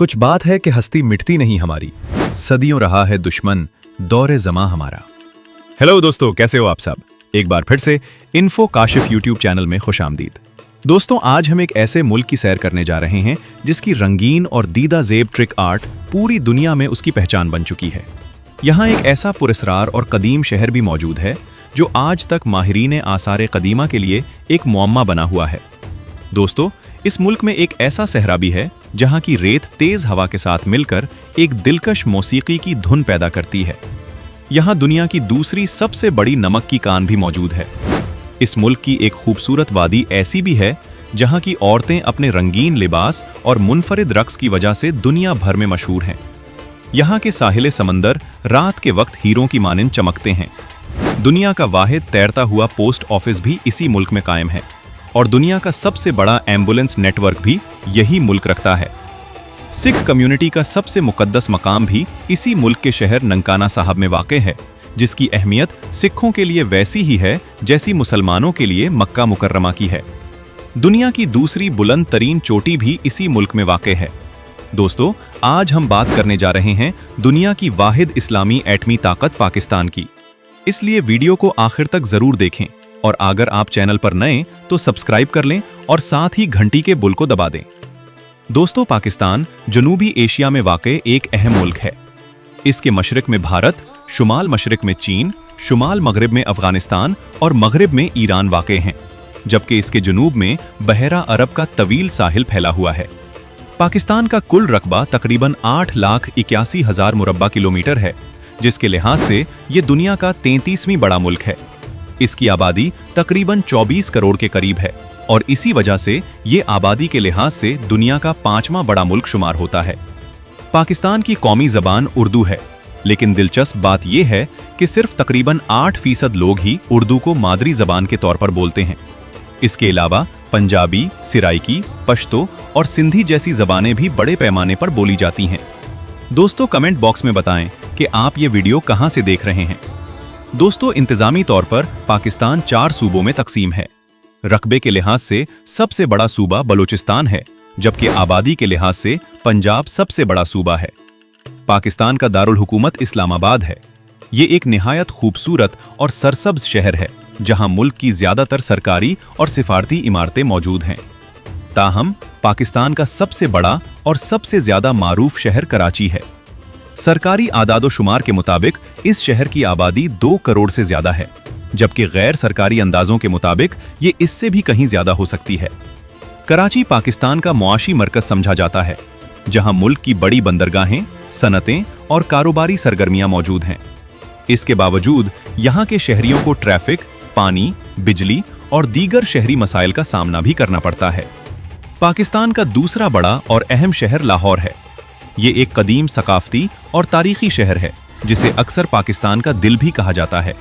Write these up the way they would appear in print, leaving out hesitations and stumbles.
कुछ बात है कि हस्ती मिटती नहीं हमारी, सदियों रहा है दुश्मन दौरे ज़मां हमारा। हेलो दोस्तों, कैसे हो आप सब? एक बार फिर से इन्फो काशिफ यूट्यूब चैनल में खुशामदीद। दोस्तों, आज हम एक ऐसे मुल्क की सैर करने जा रहे हैं जिसकी रंगीन और दीदा ज़ेब ट्रिक आर्ट पूरी दुनिया में उसकी पहचान बन चुकी है। यहाँ एक ऐसा पुरस्कार और कदीम शहर भी मौजूद है जो आज तक माहिरीन आसार कदीमा के लिए एक मुअम्मा बना हुआ है। दोस्तों, इस मुल्क में एक ऐसा सहरा भी है जहाँ की रेत तेज हवा के साथ मिलकर एक दिलकश मौसीकी की धुन पैदा करती है। यहाँ दुनिया की दूसरी सबसे बड़ी नमक की कान भी मौजूद है। इस मुल्क की एक खूबसूरत वादी ऐसी भी है जहाँ की औरतें अपने रंगीन लिबास और मुनफरिद रक्स की वजह से दुनिया भर में मशहूर हैं। यहाँ के साहिले समंदर रात के वक्त हीरों की मानिंद चमकते हैं। दुनिया का वाहिद तैरता हुआ पोस्ट ऑफिस भी इसी मुल्क में कायम है और दुनिया का सबसे बड़ा एम्बुलेंस नेटवर्क भी यही मुल्क रखता है। सिख कम्युनिटी का सबसे मुकद्दस मकाम भी इसी मुल्क के शहर ननकाना साहब में वाक़ है, जिसकी अहमियत सिखों के लिए वैसी ही है जैसी मुसलमानों के लिए मक्का मुकर्रमा की है। दुनिया की दूसरी बुलंद तरीन चोटी भी इसी मुल्क में वाक़ है। दोस्तों, आज हम बात करने जा रहे हैं दुनिया की वाहिद इस्लामी एटमी ताकत पाकिस्तान की। इसलिए वीडियो को आखिर तक जरूर देखें और अगर आप चैनल पर नए तो सब्सक्राइब कर लें और साथ ही घंटी के बुल को दबा दें। दोस्तों, पाकिस्तान जनूबी एशिया में वाक़े एक अहम मुल्क है। इसके मशरिक में भारत, शुमाल मशरिक में चीन, शुमाल मगरिब में अफगानिस्तान और मगरिब में ईरान वाक़े हैं, जबकि इसके जनूब में बहरा अरब का तवील साहिल फैला हुआ है। पाकिस्तान का कुल रकबा तकरीबन 8,81,000 मुरब्बा किलोमीटर है, जिसके लिहाज से ये दुनिया का 33वां बड़ा मुल्क है। इसकी आबादी तकरीबन 24 करोड़ के करीब है और इसी वजह से ये आबादी के लिहाज से दुनिया का 5वां बड़ा मुल्क शुमार होता है। पाकिस्तान की कौमी ज़बान उर्दू है, लेकिन दिलचस्प बात यह है कि सिर्फ तकरीबन 8% लोग ही उर्दू को मादरी ज़बान के तौर पर बोलते हैं। इसके अलावा पंजाबी, सिराइकी, पश्तो और सिंधी जैसी ज़बानें भी बड़े पैमाने पर बोली जाती हैं। दोस्तों, कमेंट बॉक्स में बताएं कि आप ये वीडियो कहाँ से देख रहे हैं। दोस्तों, इंतजामी तौर पर पाकिस्तान 4 सूबों में तकसीम है। रकबे के लिहाज से सबसे बड़ा सूबा बलूचिस्तान है, जबकि आबादी के लिहाज से पंजाब सबसे बड़ा सूबा है। पाकिस्तान का दारुल हुकूमत इस्लामाबाद है। ये एक निहायत खूबसूरत और सरसब्ज शहर है जहां मुल्क की ज्यादातर सरकारी और सिफारती इमारतें मौजूद हैं। ताहम पाकिस्तान का सबसे बड़ा और सबसे ज्यादा मारूफ शहर कराची है। सरकारी आदादोशुमार के मुताबिक इस शहर की आबादी 2 करोड़ से ज्यादा है, जबकि गैर सरकारी अंदाजों के मुताबिक ये इससे भी कहीं ज्यादा हो सकती है। कराची पाकिस्तान का मुआशी मरकज समझा जाता है, जहां मुल्क की बड़ी बंदरगाहें, सनतें और कारोबारी सरगर्मियां मौजूद हैं। इसके बावजूद यहाँ के शहरियों को ट्रैफिक, पानी, बिजली और दीगर शहरी मसाइल का सामना भी करना पड़ता है। पाकिस्तान का दूसरा बड़ा और अहम शहर लाहौर है। ये एक कदीम सकाफती और तारीखी शहर है जिसे अक्सर पाकिस्तान का दिल भी कहा जाता है।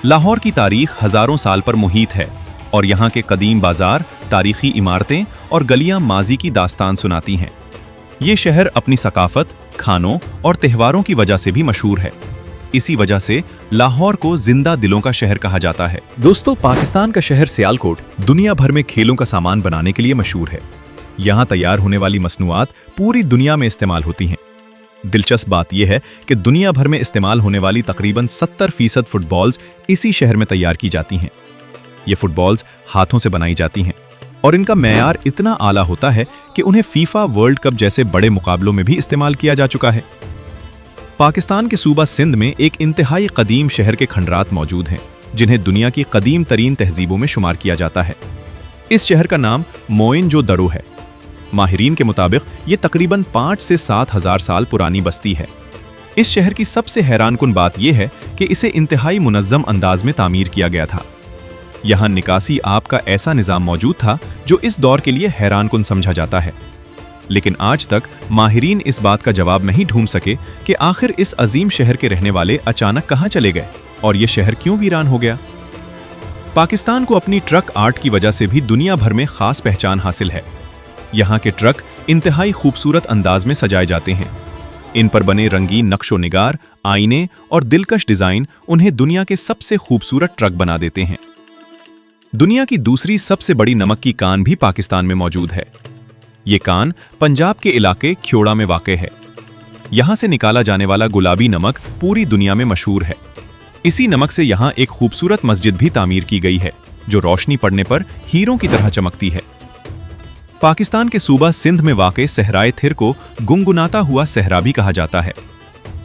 लाहौर की तारीख हजारों साल पर मुहीत है और यहाँ के कदीम बाजार, तारीखी इमारतें और गलियां माजी की दास्तान सुनाती हैं। ये शहर अपनी सकाफत, खानों और त्योहारों की वजह से भी मशहूर है। इसी वजह से लाहौर को जिंदा दिलों का शहर कहा जाता है। दोस्तों, पाकिस्तान का शहर सियालकोट दुनिया भर में खेलों का सामान बनाने के लिए मशहूर है। यहाँ तैयार होने वाली मसनूआत पूरी दुनिया में इस्तेमाल होती हैं। दिलचस्प बात यह है कि दुनिया भर में इस्तेमाल होने वाली तकरीबन 70% फुटबॉल्स इसी शहर में तैयार की जाती हैं। ये फुटबॉल्स हाथों से बनाई जाती हैं और इनका मेयार इतना आला होता है कि उन्हें फीफा वर्ल्ड कप जैसे बड़े मुकाबलों में भी इस्तेमाल किया जा चुका है। पाकिस्तान के सूबा सिंध में एक इंतहाई कदीम शहर के खंडरात मौजूद हैं, जिन्हें दुनिया की कदीम तरीन तहजीबों में शुमार किया जाता है। इस शहर का नाम मोइनजोदड़ो है। माहिरीन के मुताबिक ये तकरीबन 5 से 7 हजार साल पुरानी बस्ती है। इस शहर की सबसे हैरानकुन बात यह है कि इसे इंतहाई मुनज़्ज़म अंदाज में तामीर किया गया था। यहाँ निकासी आब का ऐसा निज़ाम मौजूद था जो इस दौर के लिए हैरानकुन समझा जाता है। लेकिन आज तक माहिरीन इस बात का जवाब नहीं ढूंढ सके कि आखिर इस अजीम शहर के रहने वाले अचानक कहाँ चले गए और ये शहर क्यों वीरान हो गया। पाकिस्तान को अपनी ट्रक आर्ट की वजह से भी दुनिया भर में खास पहचान हासिल है। यहाँ के ट्रक इंतहाई खूबसूरत अंदाज में सजाए जाते हैं। इन पर बने रंगीन नक्शो निगार, आईने और दिलकश डिजाइन उन्हें दुनिया के सबसे खूबसूरत ट्रक बना देते हैं। दुनिया की दूसरी सबसे बड़ी नमक की कान भी पाकिस्तान में मौजूद है। ये कान पंजाब के इलाके ख्योड़ा में वाक़ है। यहाँ से निकाला जाने वाला गुलाबी नमक पूरी दुनिया में मशहूर है। इसी नमक से यहाँ एक खूबसूरत मस्जिद भी तामीर की गई है जो रोशनी पड़ने पर हीरों की तरह चमकती है। पाकिस्तान के सूबा सिंध में वाक़ सहराए थिर को गुनगुनाता हुआ सहरा भी कहा जाता है।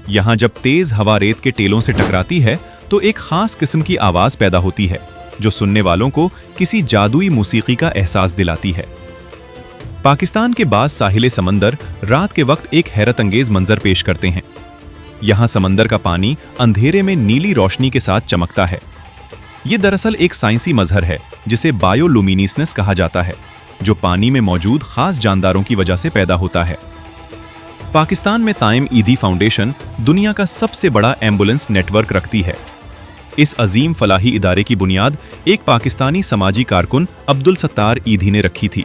यहाँ जब तेज हवा रेत के टेलों से टकराती है तो एक खास किस्म की आवाज पैदा होती है जो सुनने वालों को किसी जादुई मौसीकी का एहसास दिलाती है। पाकिस्तान के बाज़ साहिल समंदर रात के वक्त एक हैरत अंगेज मंजर पेश करते हैं। यहाँ समंदर का पानी अंधेरे में नीली रोशनी के साथ चमकता है। ये दरअसल एक साइंसी मजहर है जिसे बायोलुमिनिसेंस कहा जाता है, जो पानी में मौजूद खास जानदारों की वजह से पैदा होता है। पाकिस्तान में ताइम ईदी फाउंडेशन दुनिया का सबसे बड़ा एम्बुलेंस नेटवर्क रखती है। इस अजीम फलाही इदारे की बुनियाद एक पाकिस्तानी समाजी कारकुन अब्दुल सत्तार ईदी ने रखी थी।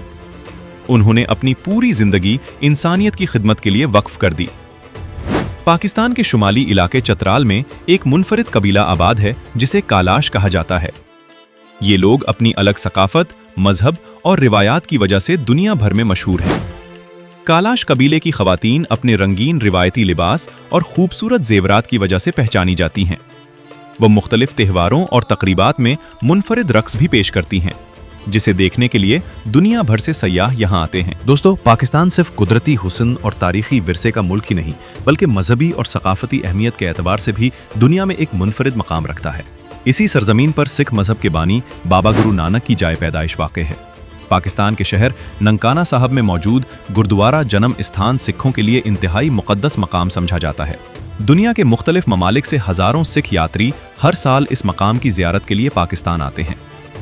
उन्होंने अपनी पूरी जिंदगी इंसानियत की खिदमत के लिए वक्फ कर दी। पाकिस्तान के शुमाली इलाके चतराल में एक मुनफरिद कबीला आबाद है जिसे कालाश कहा जाता है। ये लोग अपनी अलग सकाफत, मजहब और रिवायात की वजह से दुनिया भर में मशहूर हैं। कालाश कबीले की खवातीन अपने रंगीन रिवायती लिबास और खूबसूरत जेवरात की वजह से पहचानी जाती हैं। वो मुख्तलिफ त्योहारों और तकरीबात में मुनफरिद रक्स भी पेश करती हैं, जिसे देखने के लिए दुनिया भर से सयाह यहाँ आते हैं। दोस्तों, पाकिस्तान सिर्फ कुदरती हुस्न और तारीखी विरसे का मुल्क ही नहीं बल्कि मजहबी और सकाफती अहमियत के एतबार से भी दुनिया में एक मुनफरिद मकाम रखता है। इसी सरजमीन पर सिख मजहब के बानी बाबा गुरु नानक की जाए पैदाइश वाक़ है। पाकिस्तान के शहर ननकाना साहब में मौजूद गुरुद्वारा जन्म स्थान सिखों के लिए इंतहाई मुक़द्दस मकाम समझा जाता है। दुनिया के मुख्तलिफ ममालिक से हज़ारों सिख यात्री हर साल इस मकाम की ज़ियारत के लिए पाकिस्तान आते हैं।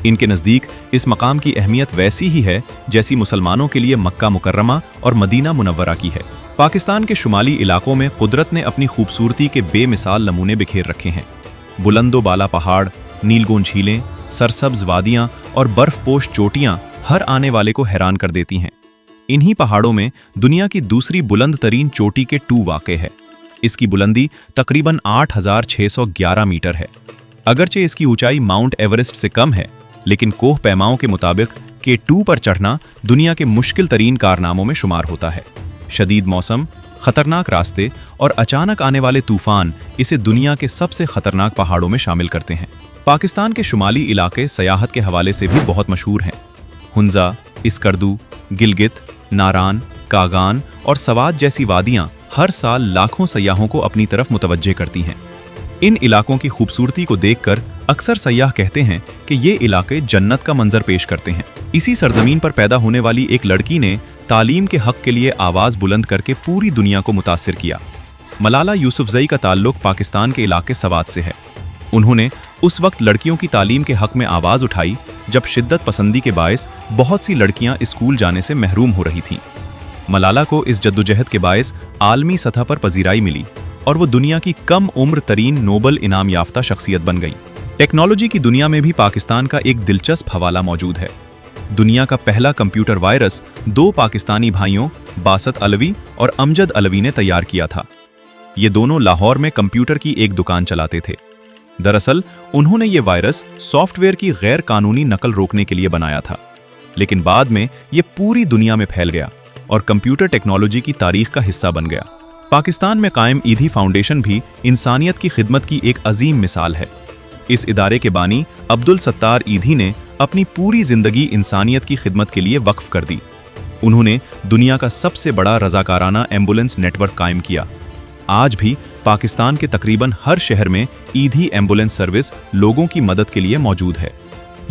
इनके नज़दीक इस मकाम की अहमियत वैसी ही है जैसी मुसलमानों के लिए मक्का मुकर्रमा और मदीना मुनव्वरा की है। पाकिस्तान के शुमाली इलाकों में कुदरत ने अपनी खूबसूरती के बेमिसाल नमूने बिखेर रखे हैं। बुलंदो बाला पहाड़, नीलगों झीलें, सरसब्ज वादियाँ और बर्फपोश चोटियाँ हर आने वाले को हैरान कर देती हैं। इन्हीं पहाड़ों में दुनिया की दूसरी बुलंद तरीन चोटी के टू वाक़ है। इसकी बुलंदी तकरीबन 8,611 मीटर है। अगरचे इसकी ऊंचाई माउंट एवरेस्ट से कम है, लेकिन कोह पैमाओं के मुताबिक K2 पर चढ़ना दुनिया के मुश्किल तरीन कारनामों में शुमार होता है। शदीद मौसम, खतरनाक रास्ते और अचानक आने वाले तूफान इसे दुनिया के सबसे खतरनाक पहाड़ों में शामिल करते हैं। पाकिस्तान के शुमाली इलाके सयाहत के हवाले से भी बहुत मशहूर हैं। हुंजा, इस्कर्दू, गिलगित, नारान, कागान और सवाद जैसी वादियाँ हर साल लाखों सयाहों को अपनी तरफ मुतवज्जे करती हैं। इन इलाकों की खूबसूरती को देखकर अक्सर सयाह कहते हैं कि ये इलाके जन्नत का मंजर पेश करते हैं। इसी सरजमीन पर पैदा होने वाली एक लड़की ने तालीम के हक के लिए आवाज़ बुलंद करके पूरी दुनिया को मुतासिर किया। मलाला यूसुफजई का ताल्लुक पाकिस्तान के इलाके सवात से है। उन्होंने उस वक्त लड़कियों की तालीम के हक में आवाज़ उठाई जब शिद्दत पसंदी के बायस बहुत सी लड़कियां स्कूल जाने से महरूम हो रही थीं। मलाला को इस जद्दोजहद के बायस आलमी सतह पर पजीराई मिली और वो दुनिया की कम उम्र तरीन नोबल इनाम याफ्ता शख्सियत बन गई। टेक्नोलॉजी की दुनिया में भी पाकिस्तान का एक दिलचस्प हवाला मौजूद है। दुनिया का पहला कंप्यूटर वायरस 2 पाकिस्तानी भाइयों बासत अलवी और अमजद अलवी ने तैयार किया था। ये दोनों लाहौर में कंप्यूटर की एक दुकान चलाते थे। दरअसल उन्होंने ये वायरस सॉफ्टवेयर की गैर कानूनी नकल रोकने के लिए बनाया था, लेकिन बाद में ये पूरी दुनिया में फैल गया और कंप्यूटर टेक्नोलॉजी की तारीख का हिस्सा बन गया। पाकिस्तान में कायम ईदी फाउंडेशन भी इंसानियत की खिदमत की एक अजीम मिसाल है। इस इदारे के बानी अब्दुल सत्तार ईदी ने अपनी पूरी जिंदगी इंसानियत की खिदमत के लिए वक्फ कर दी। उन्होंने दुनिया का सबसे बड़ा रजाकाराना एम्बुलेंस नेटवर्क कायम किया। आज भी पाकिस्तान के तकरीबन हर शहर में ईदी एम्बुलेंस सर्विस लोगों की मदद के लिए मौजूद है।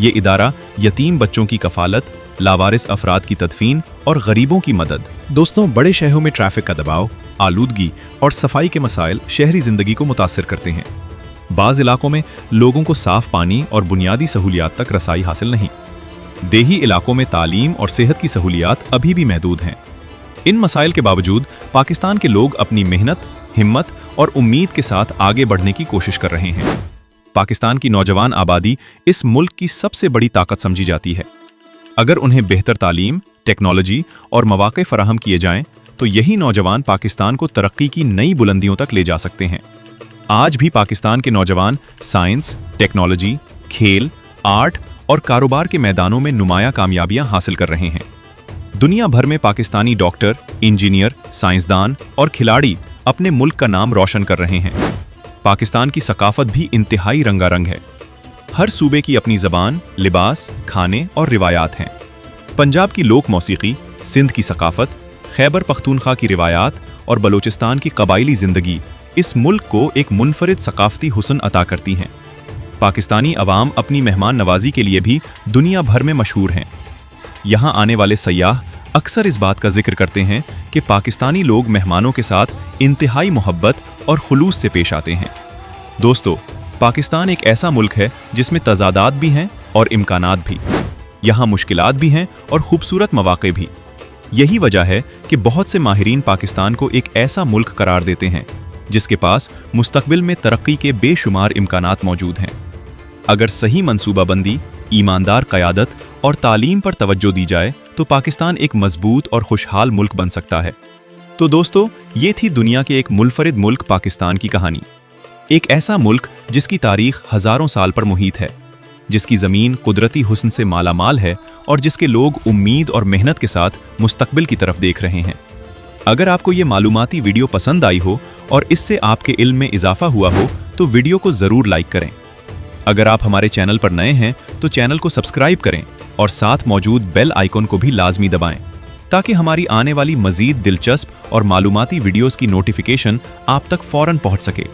ये इदारा यतीम बच्चों की कफालत, लावारिस अफराद की तदफीन और गरीबों की मदद। दोस्तों, बड़े शहरों में ट्रैफिक का दबाव, आलूदगी और सफाई के मसाइल शहरी जिंदगी को मुतासिर करते हैं। बाज़ इलाकों में लोगों को साफ पानी और बुनियादी सहूलियात तक रसाई हासिल नहीं। देही इलाकों में तालीम और सेहत की सहूलियात अभी भी महदूद हैं। इन मसाइल के बावजूद पाकिस्तान के लोग अपनी मेहनत, हिम्मत और उम्मीद के साथ आगे बढ़ने की कोशिश कर रहे हैं। पाकिस्तान की नौजवान आबादी इस मुल्क की सबसे बड़ी ताकत समझी जाती है। अगर उन्हें बेहतर तालीम, टेक्नोलॉजी और मौक़े फराहम किए जाएं, तो यही नौजवान पाकिस्तान को तरक्की की नई बुलंदियों तक ले जा सकते हैं। आज भी पाकिस्तान के नौजवान साइंस, टेक्नोलॉजी, खेल, आर्ट और कारोबार के मैदानों में नुमाया कामयाबियां हासिल कर रहे हैं। दुनिया भर में पाकिस्तानी डॉक्टर, इंजीनियर, साइंसदान और खिलाड़ी अपने मुल्क का नाम रोशन कर रहे हैं। पाकिस्तान की सकाफत भी इंतहाई रंगारंग है। हर सूबे की अपनी ज़बान, लिबास, खाने और रिवायात हैं। पंजाब की लोक मौसीकी, सिंध की सकाफत, खैबर पख्तूनख्वा की रिवायात और बलूचिस्तान की कबाइली ज़िंदगी इस मुल्क को एक मुनफरिद सकाफती हुस्न अता करती हैं। पाकिस्तानी अवाम अपनी मेहमान नवाजी के लिए भी दुनिया भर में मशहूर हैं। यहाँ आने वाले सयाह अक्सर इस बात का जिक्र करते हैं कि पाकिस्तानी लोग मेहमानों के साथ इंतहाई मोहब्बत और खुलूस से पेश आते हैं। दोस्तों, पाकिस्तान एक ऐसा मुल्क है जिसमें तज़ादात भी हैं और इम्कानात भी। यहाँ मुश्किलात भी हैं और खूबसूरत मौक़े भी। यही वजह है कि बहुत से माहिरीन पाकिस्तान को एक ऐसा मुल्क करार देते हैं जिसके पास मुस्तकबिल में तरक्की के बेशुमार इम्कानात मौजूद हैं। अगर सही मंसूबाबंदी, ईमानदार क़यादत और तालीम पर तवज्जो दी जाए तो पाकिस्तान एक मजबूत और खुशहाल मुल्क बन सकता है। तो दोस्तों, ये थी दुनिया के एक मुनफरिद मुल्क पाकिस्तान की कहानी। एक ऐसा मुल्क जिसकी तारीख हज़ारों साल पर मुहित है, जिसकी ज़मीन कुदरती हुस्न से मालामाल है और जिसके लोग उम्मीद और मेहनत के साथ मुस्तकबिल की तरफ देख रहे हैं। अगर आपको ये मालूमाती वीडियो पसंद आई हो और इससे आपके इल्म में इजाफा हुआ हो तो वीडियो को ज़रूर लाइक करें। अगर आप हमारे चैनल पर नए हैं तो चैनल को सब्सक्राइब करें और साथ मौजूद बेल आइकन को भी लाजमी दबाएं ताकि हमारी आने वाली मज़ीद दिलचस्प और मालूमाती वीडियोस की नोटिफिकेशन आप तक फ़ौरन पहुंच सके।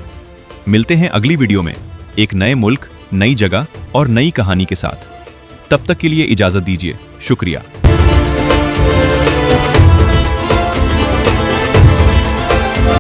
मिलते हैं अगली वीडियो में एक नए मुल्क, नई जगह और नई कहानी के साथ। तब तक के लिए इजाज़त दीजिए। शुक्रिया।